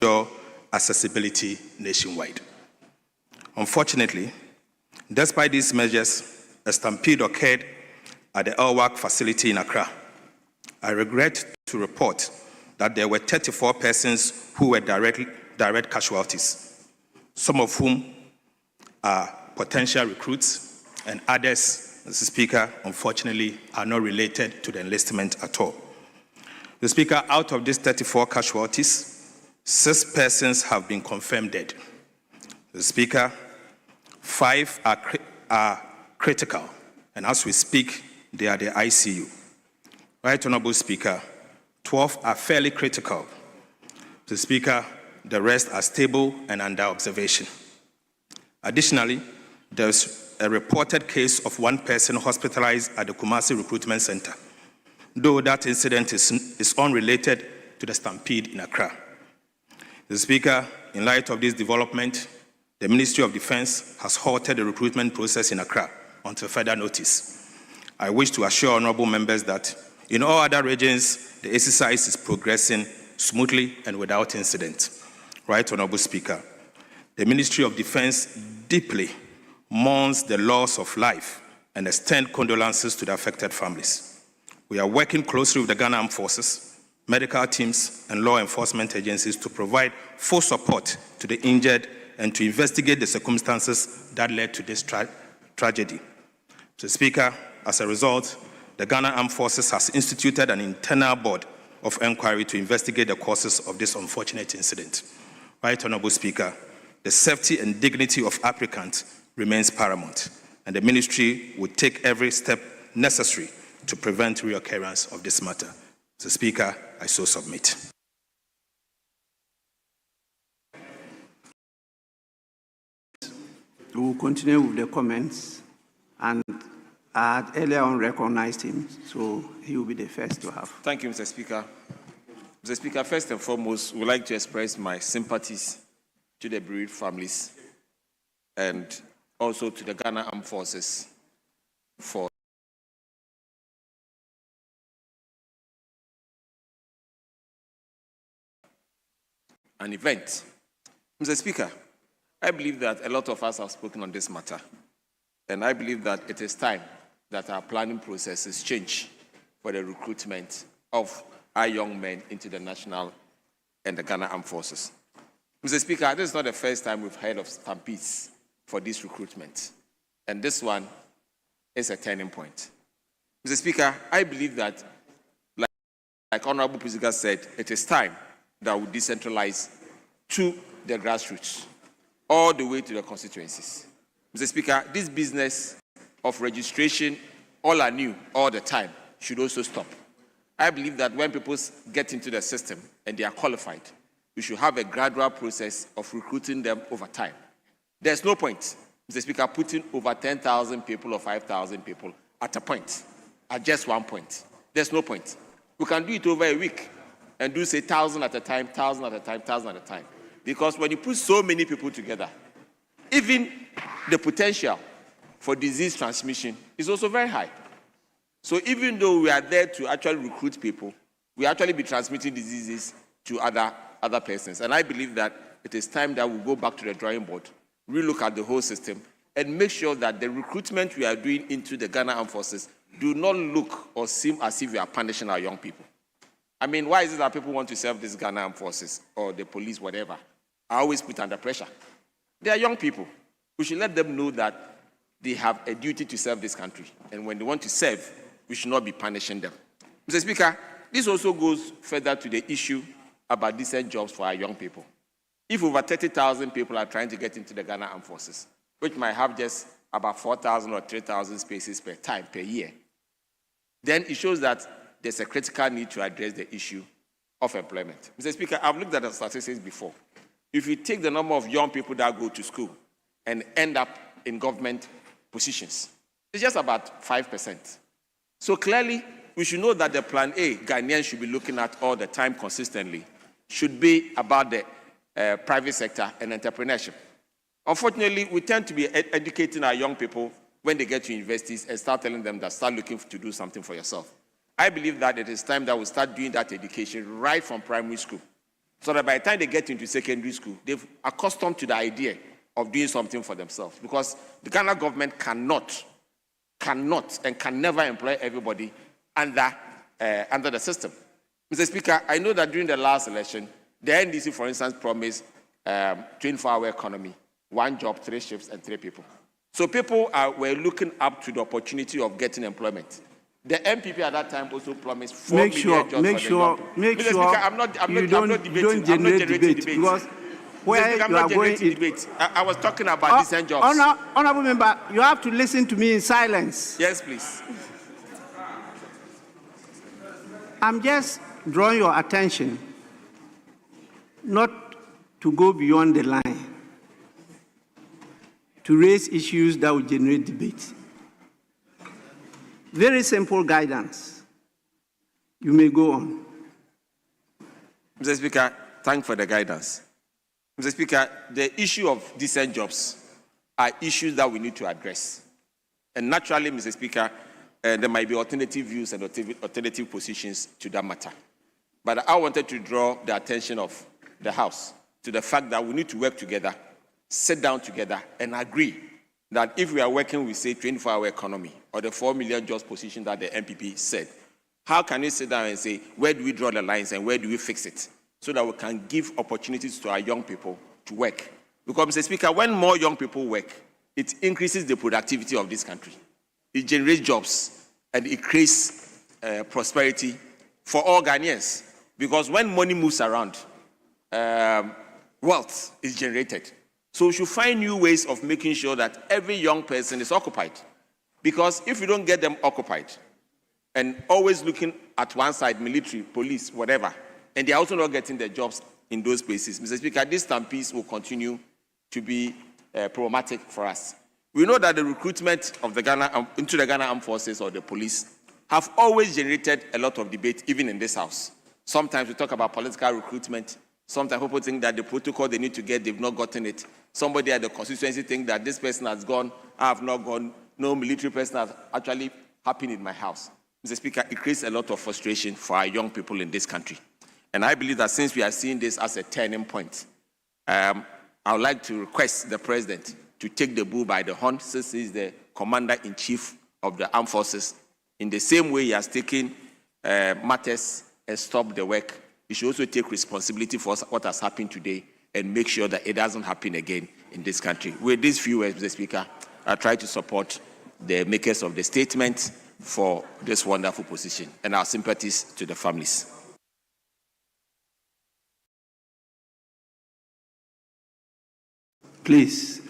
ensure accessibility nationwide. Unfortunately, despite these measures, a stampede occurred at the LWAC facility in Accra. I regret to report that there were 34 persons who were direct casualties, some of whom are potential recruits, and others, Mr. Speaker, unfortunately, are not related to the enlistment at all. The Speaker, out of these 34 casualties, 6 persons have been confirmed dead. The Speaker, 5 are critical, and as we speak, they are the ICU. Right Honorable Speaker, 12 are fairly critical. The Speaker, the rest are stable and under observation. Additionally, there's a reported case of 1 person hospitalized at the Kumasi Recruitment Center, though that incident is unrelated to the stampede in Accra. The Speaker, in light of this development, the Ministry of Defense has halted the recruitment process in Accra until further notice. I wish to assure honorable members that in all other regions, the exercise is progressing smoothly and without incident. Right Honorable Speaker, the Ministry of Defense deeply mourns the loss of life and extends condolences to the affected families. We are working closely with the Ghana Armed Forces, medical teams, and law enforcement agencies to provide full support to the injured and to investigate the circumstances that led to this tragedy. Mr. Speaker, as a result, the Ghana Armed Forces has instituted an internal board of inquiry to investigate the causes of this unfortunate incident. Right Honorable Speaker, the safety and dignity of applicants remains paramount, and the Ministry will take every step necessary to prevent reoccurrence of this matter. Mr. Speaker, I so submit. We will continue with the comments, and I had earlier on recognized him, so he will be the first to have. Thank you, Mr. Speaker. Mr. Speaker, first and foremost, I would like to express my sympathies to the bereaved families and also to the Ghana Armed Forces for an event. Mr. Speaker, I believe that a lot of us have spoken on this matter, and I believe that it is time that our planning processes change for the recruitment of our young men into the national and the Ghana Armed Forces. Mr. Speaker, this is not the first time we've heard of stampedes for this recruitment, and this one is a turning point. Mr. Speaker, I believe that, like Honorable President said, it is time that we decentralize to the grassroots, all the way to the constituencies. Mr. Speaker, this business of registration, all are new, all the time, should also stop. I believe that when people get into the system and they are qualified, we should have a gradual process of recruiting them over time. There's no point, Mr. Speaker, putting over 10,000 people or 5,000 people at a point, at just one point. There's no point. We can do it over a week and do, say, 1,000 at a time, 1,000 at a time, 1,000 at a time. Because when you put so many people together, even the potential for disease transmission is also very high. So even though we are there to actually recruit people, we actually be transmitting diseases to other persons. And I believe that it is time that we go back to the drawing board, relook at the whole system, and make sure that the recruitment we are doing into the Ghana Armed Forces do not look or seem as if we are punishing our young people. I mean, why is it that people want to serve these Ghana Armed Forces or the police, whatever, are always put under pressure? They are young people. We should let them know that they have a duty to serve this country. And when they want to serve, we should not be punishing them. Mr. Speaker, this also goes further to the issue about decent jobs for our young people. If over 30,000 people are trying to get into the Ghana Armed Forces, which might have just about 4,000 or 3,000 spaces per year, then it shows that there's a critical need to address the issue of employment. Mr. Speaker, I've looked at the statistics before. If you take the number of young people that go to school and end up in government positions, it's just about 5%. So clearly, we should know that the plan A Ghanaians should be looking at all the time consistently should be about the private sector and entrepreneurship. Unfortunately, we tend to be educating our young people when they get to universities and start telling them that start looking to do something for yourself. I believe that it is time that we start doing that education right from primary school. so that by the time they get into secondary school, they've accustomed to the idea of doing something for themselves. Because the Ghana government cannot and can never employ everybody under the system. Mr. Speaker, I know that during the last election, the NDC, for instance, promised 24-hour economy, 1 job, 3 shifts, and 3 people. So people were looking up to the opportunity of getting employment. The MPP at that time also promised 4 million jobs for the young people. Make Mr. sure Speaker, I'm not you debating. don't generate debate, because where Mr. Speaker, you are going. Debate. I was talking about decent jobs. Honorable member, you have to listen to me in silence. Yes, please. I'm just drawing your attention not to go beyond the line, to raise issues that will generate debate. Very simple guidance. You may go on. Mr. Speaker, thank you for the guidance. Mr. Speaker, the issue of decent jobs are issues that we need to address. And naturally, Mr. Speaker, there might be alternative views and alternative positions to that matter. But I wanted to draw the attention of the House to the fact that we need to work together, sit down together, and agree that if we are working with, say, 24-hour economy or the 4 million jobs position that the MPP said, how can you sit down and say, where do we draw the lines and where do we fix it, so that we can give opportunities to our young people to work? Because, Mr. Speaker, when more young people work, it increases the productivity of this country. It generates jobs, and it creates prosperity for all Ghanaians. Because when money moves around, wealth is generated. So we should find new ways of making sure that every young person is occupied. Because if you don't get them occupied, and always looking at one side, military, police, whatever, and they're also not getting their jobs in those places, Mr. Speaker, this stampede will continue to be problematic for us. We know that the recruitment of the into the Ghana Armed Forces or the police have always generated a lot of debate, even in this House. Sometimes we talk about political recruitment. Sometimes people think that the protocol they need to get, they've not gotten it. Somebody at the constituency think that this person has gone, I have not gone. No military person has actually happened in my house. Mr. Speaker, it creates a lot of frustration for our young people in this country. And I believe that since we are seeing this as a turning point, I would like to request the President to take the bull by the horn, since he is the Commander-in-Chief of the Armed Forces. In the same way he has taken matters and stopped the work, he should also take responsibility for what has happened today and make sure that it doesn't happen again in this country. With these few words, Mr. Speaker, I try to support the makers of the statement for this wonderful position, and our sympathies to the families. Please,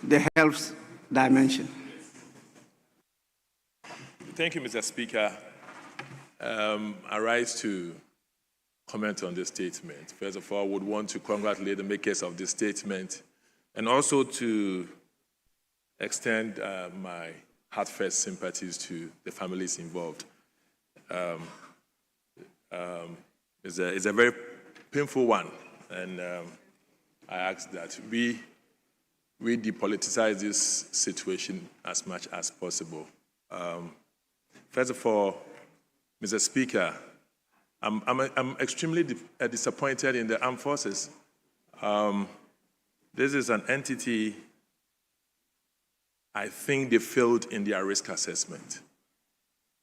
the health dimension. Thank you, Mr. Speaker. I rise to comment on this statement. First of all, I would want to congratulate the makers of this statement and also to extend my heartfelt sympathies to the families involved. It's a very painful one, and I ask that we depoliticize this situation as much as possible. First of all, Mr. Speaker, I'm extremely disappointed in the armed forces. This is an entity, I think they failed in their risk assessment.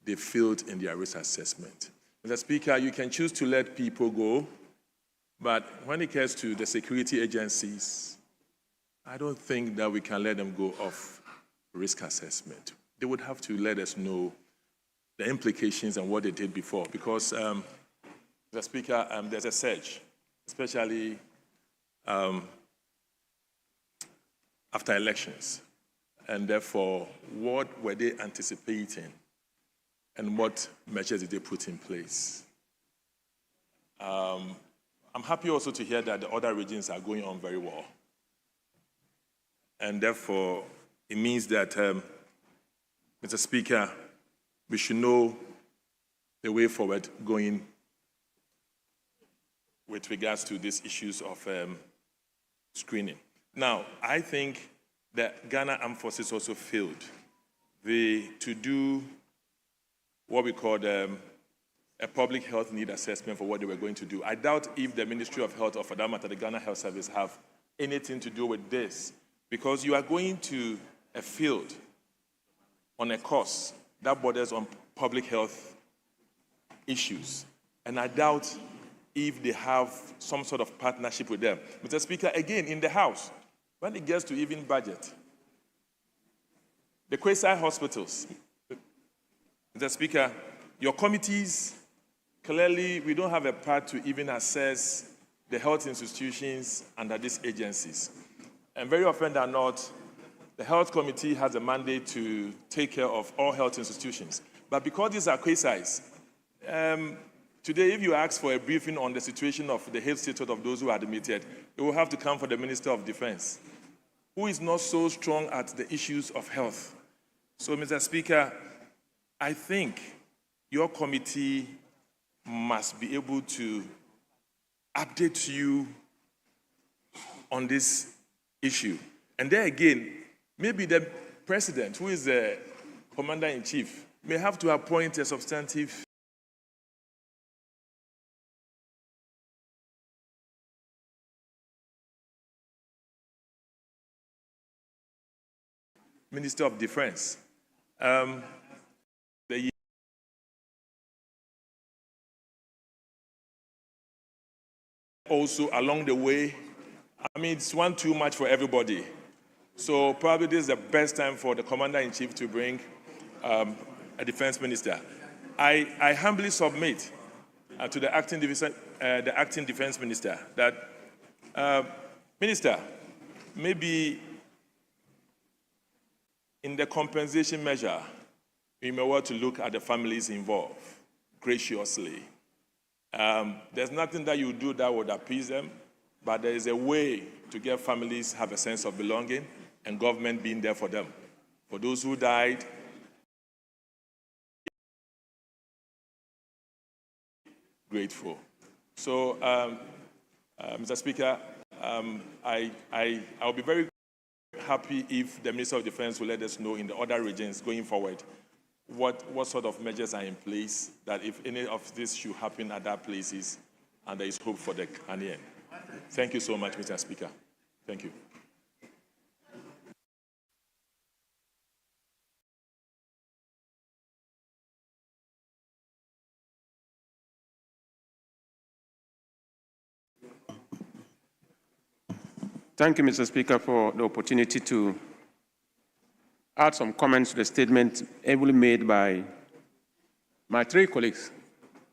They failed in their risk assessment. Mr. Speaker, you can choose to let people go, but when it comes to the security agencies, I don't think that we can let them go off risk assessment. They would have to let us know the implications and what they did before, because, Mr. Speaker, there's a surge, especially after elections. And therefore, what were they anticipating and what measures did they put in place? I'm happy also to hear that the other regions are going on very well. And therefore, it means that, Mr. Speaker, we should know the way forward going with regards to these issues of screening. Now, I think that Ghana Armed Forces also failed to do what we call a public health need assessment for what they were going to do. I doubt if the Ministry of Health, or for that matter, the Ghana Health Service, have anything to do with this, because you are going to a field on a course that borders on public health issues. And I doubt if they have some sort of partnership with them. Mr. Speaker, again, in the House, when it gets to even budget, the quasi hospitals, Mr. Speaker, your committees, clearly we don't have a part to even assess the health institutions under these agencies. And very often than not, the health committee has a mandate to take care of all health institutions. But because these are quasis, today if you ask for a briefing on the situation of the health status of those who are admitted, it will have to come from the Minister of Defense, who is not so strong at the issues of health. So, Mr. Speaker, I think your committee must be able to update you on this issue. And then again, maybe the president, who is the commander-in-chief, may have to appoint a substantive Minister of Defense. Also, along the way, I mean, it's one too much for everybody. So probably this is the best time for the Commander-in-Chief to bring a defense minister. I humbly submit to the acting defense minister that, Minister, maybe in the compensation measure, we may want to look at the families involved graciously. There's nothing that you do that would appease them, but there is a way to get families have a sense of belonging and government being there for them. For those who died, grateful. So, Mr. Speaker, I'll be very happy if the Minister of Defense will let us know in the other regions going forward what sort of measures are in place, that if any of this should happen at that places, and there is hope for the Ghanaian. Thank you so much, Mr. Speaker. Thank you. Thank you, Mr. Speaker, for the opportunity to add some comments to the statement ably made by my three colleagues,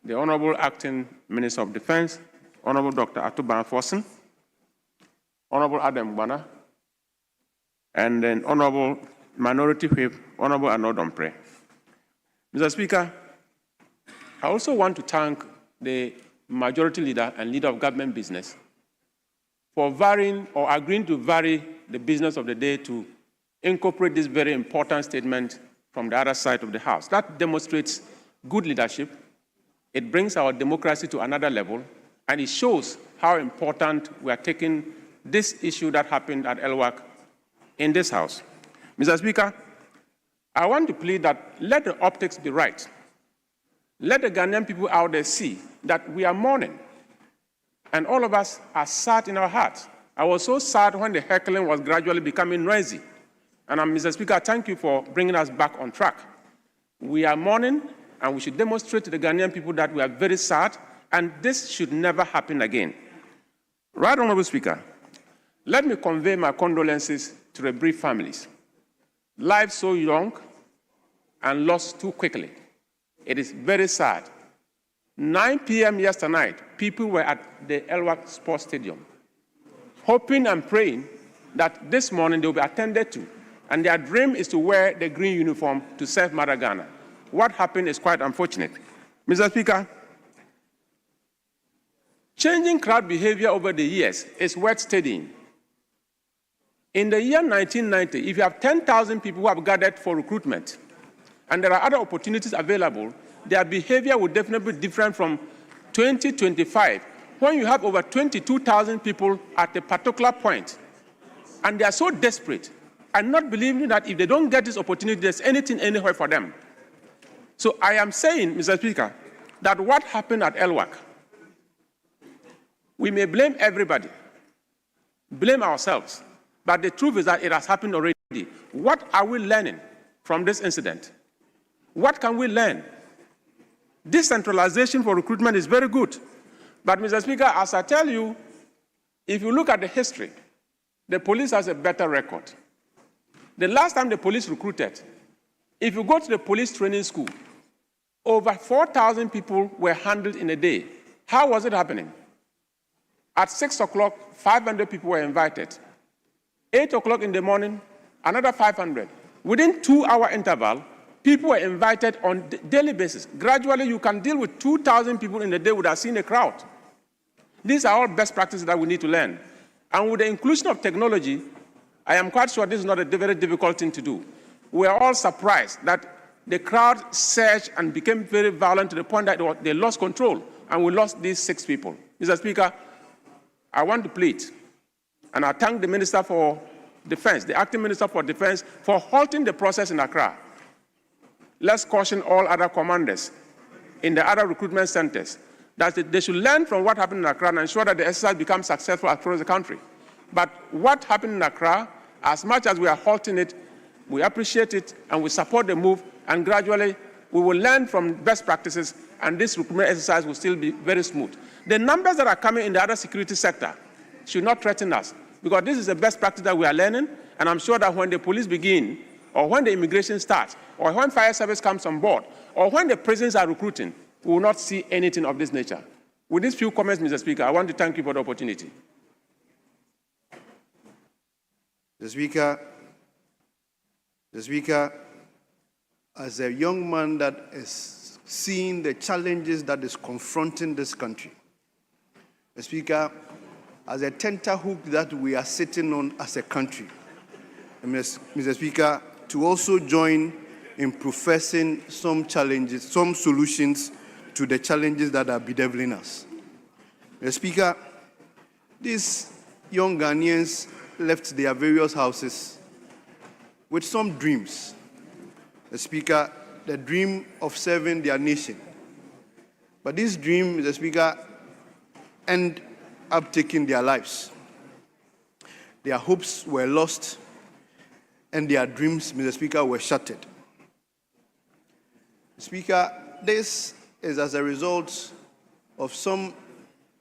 the Honorable Acting Minister of Defense, Honorable Dr. Atuban Fossen, Honorable Adam Bana, and then Honorable Minority Whip, Honorable Anodompre. Mr. Speaker, I also want to thank the Majority Leader and Leader of Government Business for varying or agreeing to vary the business of the day to incorporate this very important statement from the other side of the House. That demonstrates good leadership. It brings our democracy to another level, and it shows how important we are taking this issue that happened at LWAC in this House. Mr. Speaker, I want to plead that let the optics be right. Let the Ghanaian people out there see that we are mourning, and all of us are sad in our hearts. I was so sad when the heckling was gradually becoming noisy. And Mr. Speaker, thank you for bringing us back on track. We are mourning, and we should demonstrate to the Ghanaian people that we are very sad, and this should never happen again. Right, Honorable Speaker, let me convey my condolences to the bereaved families. Life so young and lost too quickly. It is very sad. 9 p.m. yesterday night, people were at the LWAC Sports Stadium, hoping and praying that this morning they will be attended to, and their dream is to wear the green uniform to serve Mother Ghana. What happened is quite unfortunate. Mr. Speaker, changing crowd behavior over the years is worth studying. In the year 1990, if you have 10,000 people who have gathered for recruitment, and there are other opportunities available, their behavior would definitely be different from 2025, when you have over 22,000 people at a particular point, and they are so desperate, and not believing that if they don't get this opportunity, there's anything anywhere for them. So I am saying, Mr. Speaker, that what happened at Elwak, we may blame everybody, blame ourselves, but the truth is that it has happened already. What are we learning from this incident? What can we learn? Decentralization for recruitment is very good. But, Mr. Speaker, as I tell you, if you look at the history, the police has a better record. The last time the police recruited, if you go to the police training school, over 4,000 people were handled in a day. How was it happening? At 6 o'clock, 500 people were invited. 8 o'clock in the morning, another 500. Within 2-hour interval, people were invited on a daily basis. Gradually, you can deal with 2,000 people in a day without seeing a crowd. These are all best practices that we need to learn. And with the inclusion of technology, I am quite sure this is not a very difficult thing to do. We are all surprised that the crowd surged and became very violent to the point that they lost control, and we lost these 6 people. Mr. Speaker, I want to plead, and I thank the Minister for Defense, the Acting Minister for Defense, for halting the process in Accra. Let's caution all other commanders in the other recruitment centers that they should learn from what happened in Accra and ensure that the exercise becomes successful across the country. But what happened in Accra, as much as we are halting it, we appreciate it and we support the move, and gradually we will learn from best practices, and this recruitment exercise will still be very smooth. The numbers that are coming in the other security sector should not threaten us, because this is the best practice that we are learning, and I'm sure that when the police begin, or when the immigration starts, or when fire service comes on board, or when the prisons are recruiting, we will not see anything of this nature. With these few comments, Mr. Speaker, I want to thank you for the opportunity. The Speaker, as a young man that is seeing the challenges that is confronting this country, the Speaker, as a tenterhook that we are sitting on as a country, Mr. Speaker, to also join in professing some challenges, some solutions to the challenges that are bedeviling us. Mr. Speaker, these young Ghanaians left their various houses with some dreams. Mr. Speaker, the dream of serving their nation. But this dream, Mr. Speaker, ended up taking their lives. Their hopes were lost, and their dreams, Mr. Speaker, were shattered. Speaker, this is as a result of some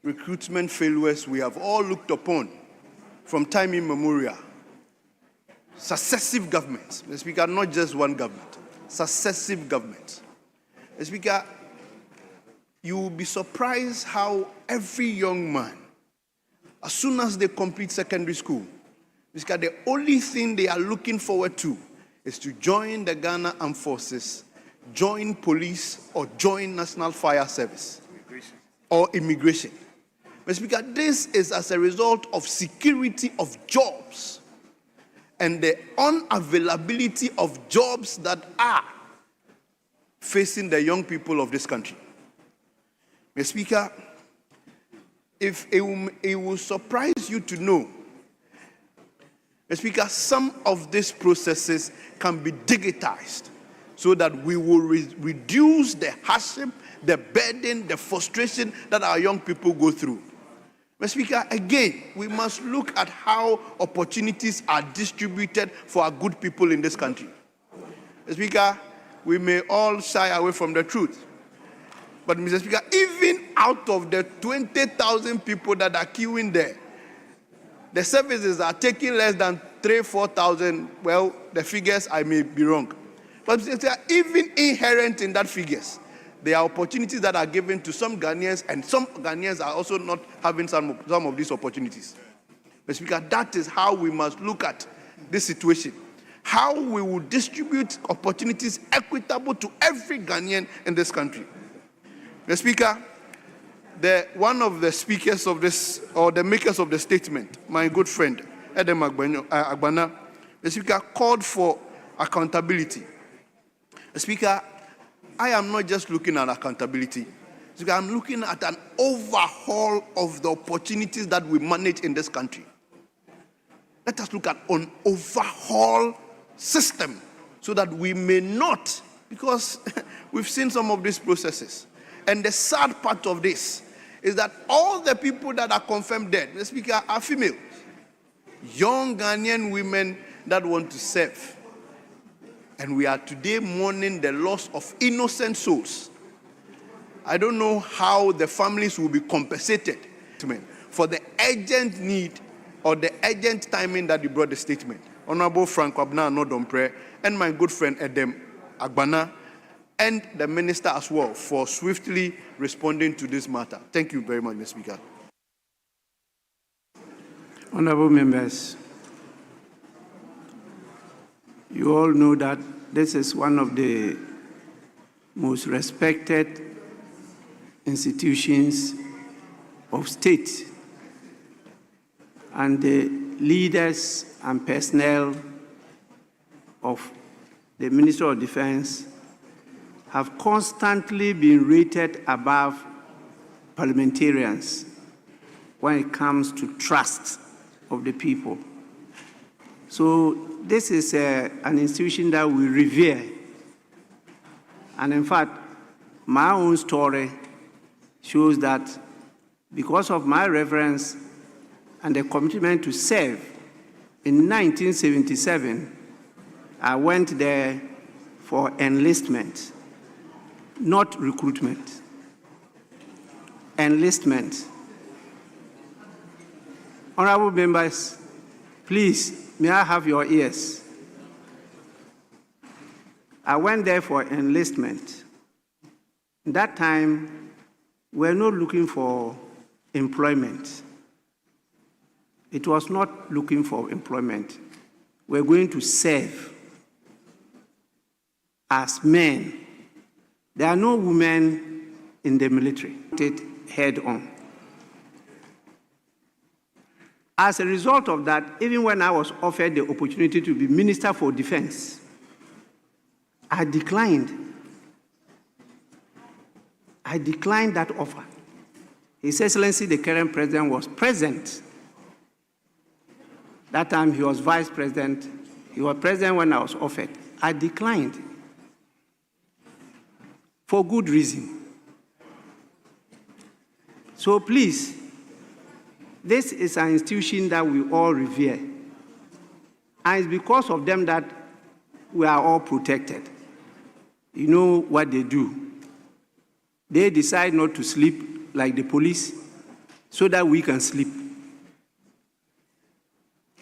recruitment failures we have all looked upon from time immemorial. Successive governments, Mr. Speaker, not just one government, successive governments. Mr. Speaker, you will be surprised how every young man, as soon as they complete secondary school, Mr. Speaker, the only thing they are looking forward to is to join the Ghana Armed Forces, join police, or join National Fire Service or immigration. Mr. Speaker, this is as a result of security of jobs and the unavailability of jobs that are facing the young people of this country. Mr. Speaker, if it will surprise you to know, Mr. Speaker, some of these processes can be digitized so that we will reduce the hardship, the burden, the frustration that our young people go through. Mr. Speaker, again, we must look at how opportunities are distributed for our good people in this country. Mr. Speaker, we may all shy away from the truth. But, Mr. Speaker, even out of the 20,000 people that are queuing there, the services are taking less than 3,000-4,000. Well, the figures, I may be wrong. But, Mr. Speaker, even inherent in that figures, there are opportunities that are given to some Ghanaians, and some Ghanaians are also not having some of these opportunities. Mr. Speaker, that is how we must look at this situation. How we will distribute opportunities equitable to every Ghanaian in this country. Mr. Speaker, one of the speakers of this, or the makers of the statement, my good friend, Edem Agbana, the Speaker, called for accountability. The Speaker, I am not just looking at accountability. Speaker, I'm looking at an overhaul of the opportunities that we manage in this country. Let us look at an overhaul system so that we may not, because we've seen some of these processes, And the sad part of this is that all the people that are confirmed dead, Mr. Speaker, are females. Young Ghanaian women that want to serve. And we are today mourning the loss of innocent souls. I don't know how the families will be compensated for the urgent need or the urgent timing that you brought the statement. Honorable Frank Abna Nodompre and my good friend Edem Agbana and the minister as well for swiftly responding to this matter. Thank you very much, Mr. Speaker. Honorable members, you all know that this is one of the most respected institutions of state, and the leaders and personnel of the Ministry of Defense have constantly been rated above parliamentarians when it comes to trust of the people. So this is an institution that we revere. And in fact, my own story shows that because of my reverence and the commitment to serve, in 1977, I went there for enlistment, not recruitment. Enlistment. Honorable members, please, may I have your ears? I went there for enlistment. That time, we were not looking for employment. It was not looking for employment. We're going to serve as men. There are no women in the military. It head on. As a result of that, even when I was offered the opportunity to be Minister for Defense, I declined. I declined that offer. His Excellency, the current president, was present. That time he was vice president. He was president when I was offered. I declined for good reason. So please, this is an institution that we all revere. And it's because of them that we are all protected. You know what they do. They decide not to sleep like the police so that we can sleep.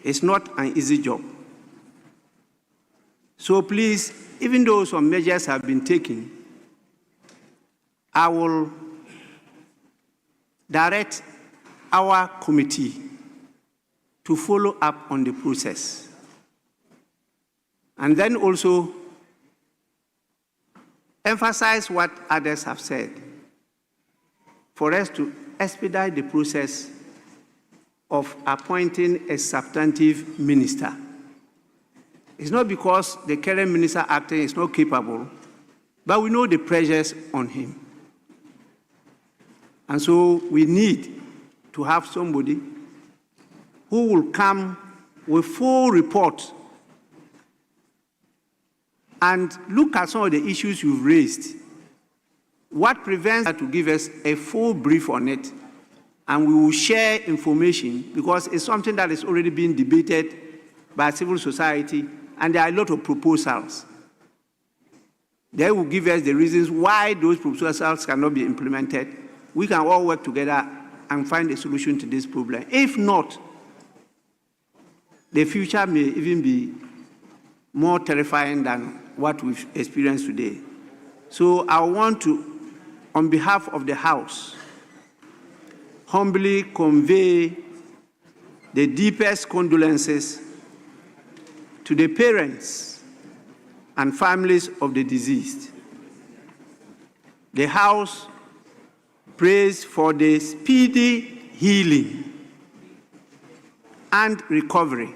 It's not an easy job. So please, even though some measures have been taken, I will direct our committee to follow up on the process. And then also emphasize what others have said for us to expedite the process of appointing a substantive minister. It's not because the current minister acting is not capable, but we know the pressures on him. And so we need to have somebody who will come with full report and look at some of the issues you've raised. What prevents us to give us a full brief on it, and we will share information because it's something that is already being debated by civil society, and there are a lot of proposals. They will give us the reasons why those proposals cannot be implemented. We can all work together and find a solution to this problem. If not, the future may even be more terrifying than what we've experienced today. So I want to, on behalf of the House, humbly convey the deepest condolences to the parents and families of the deceased. The House prays for the speedy healing and recovery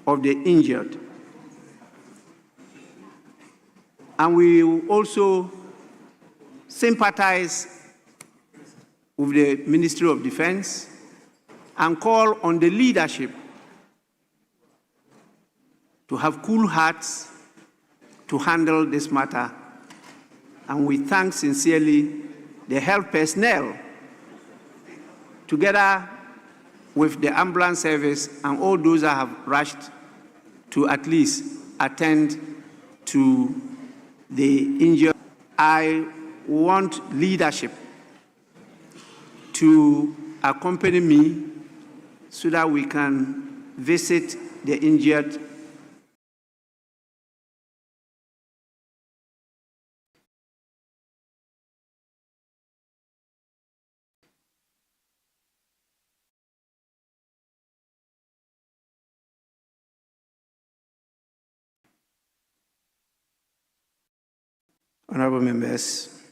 of the injured. And we will also sympathize with the Ministry of Defense and call on the leadership to have cool hearts to handle this matter And we thank sincerely the health personnel, together with the ambulance service and all those that have rushed to at least attend to the injured. I want leadership to accompany me so that we can visit the injured. Honorable members,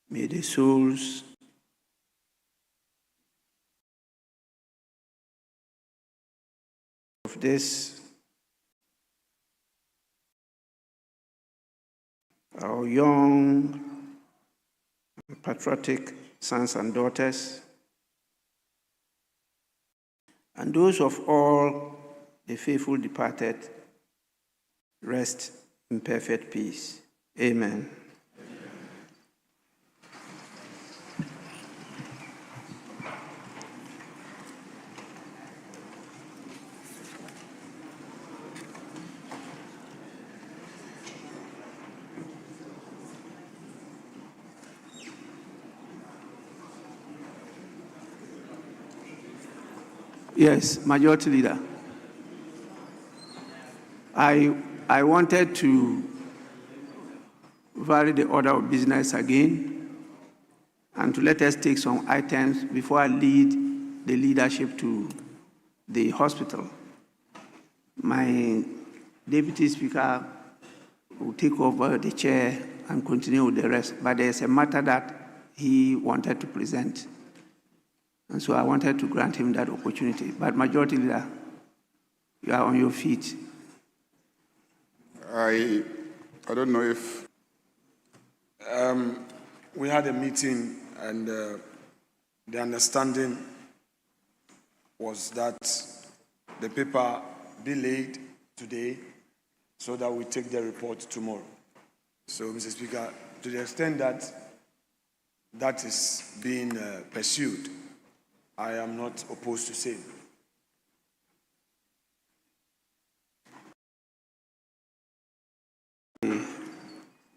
may the souls of this our young patriotic sons and daughters, and those of all the faithful departed, rest in perfect peace. Amen. Yes, Majority Leader. I wanted to vary the order of business again and to let us take some items before I lead the leadership to the hospital. My Deputy Speaker will take over the chair and continue with the rest, but there's a matter that he wanted to present. And so I wanted to grant him that opportunity. But Majority Leader, you are on your feet. I don't know if we had a meeting and the understanding was that the paper delayed today so that we take the report tomorrow. So, Mr. Speaker, to the extent that that is being pursued, I am not opposed to saying.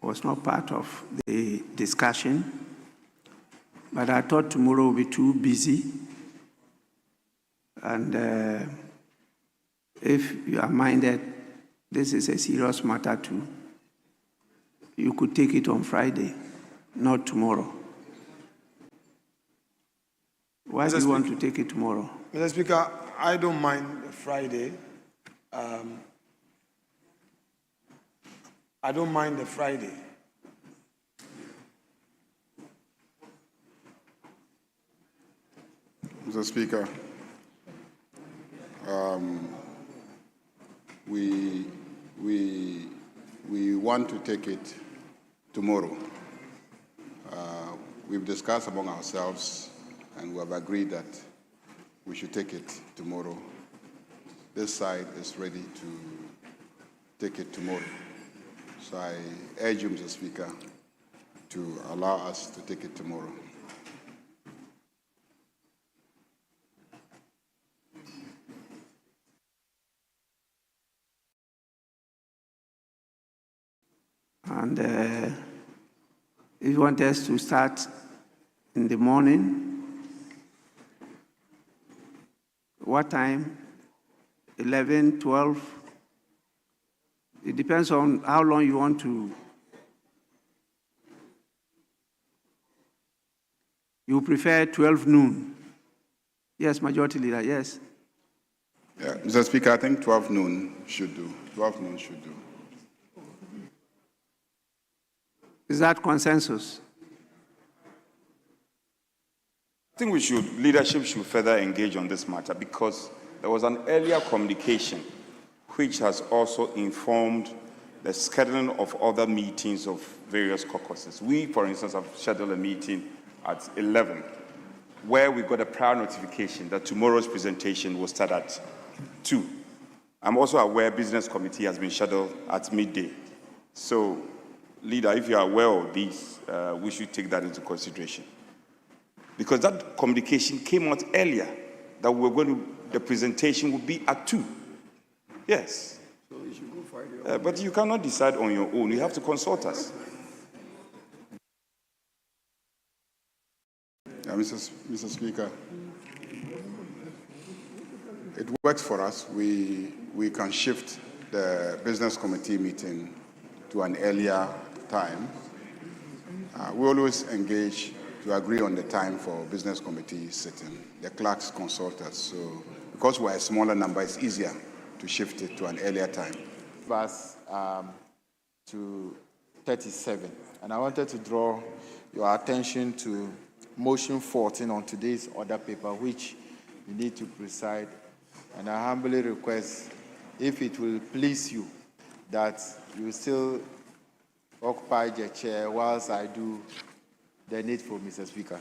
Was not part of the discussion, but I thought tomorrow will be too busy. And if you are minded, this is a serious matter too. You could take it on Friday, not tomorrow. Why do you want to take it tomorrow? Mr. Speaker, I don't mind Friday. I don't mind the Friday. Mr. Speaker, we want to take it tomorrow. We've discussed among ourselves and we have agreed that we should take it tomorrow. This side is ready to take it tomorrow. So I urge you, Mr. Speaker, to allow us to take it tomorrow. And if you want us to start in the morning, what time? 11, 12? It depends on how long you want to. You prefer 12 noon? Yes, Majority Leader, yes. Yeah, Mr. Speaker, I think 12 noon should do. 12 noon should do. Is that consensus? I think leadership should further engage on this matter because there was an earlier communication which has also informed the scheduling of other meetings of various caucuses. We, for instance, have scheduled a meeting at 11 where we got a prior notification that tomorrow's presentation will start at 2. I'm also aware Business Committee has been scheduled at midday. So Leader, if you are aware of this, we should take that into consideration. Because that communication came out earlier, that the presentation would be at 2. Yes. So you should go for it. But you cannot decide on your own. You have to consult us. Yeah, Mr. Speaker, it works for us. We can shift the business committee meeting to an earlier time. We always engage to agree on the time for business committee sitting. The clerks consult us. So because we're a smaller number, it's easier to shift it to an earlier time. Verse to 37. And I wanted to draw your attention to motion 14 on today's order paper, which you need to preside. And I humbly request, if it will please you, that you still occupy the chair whilst I do the needful, Mr. Speaker.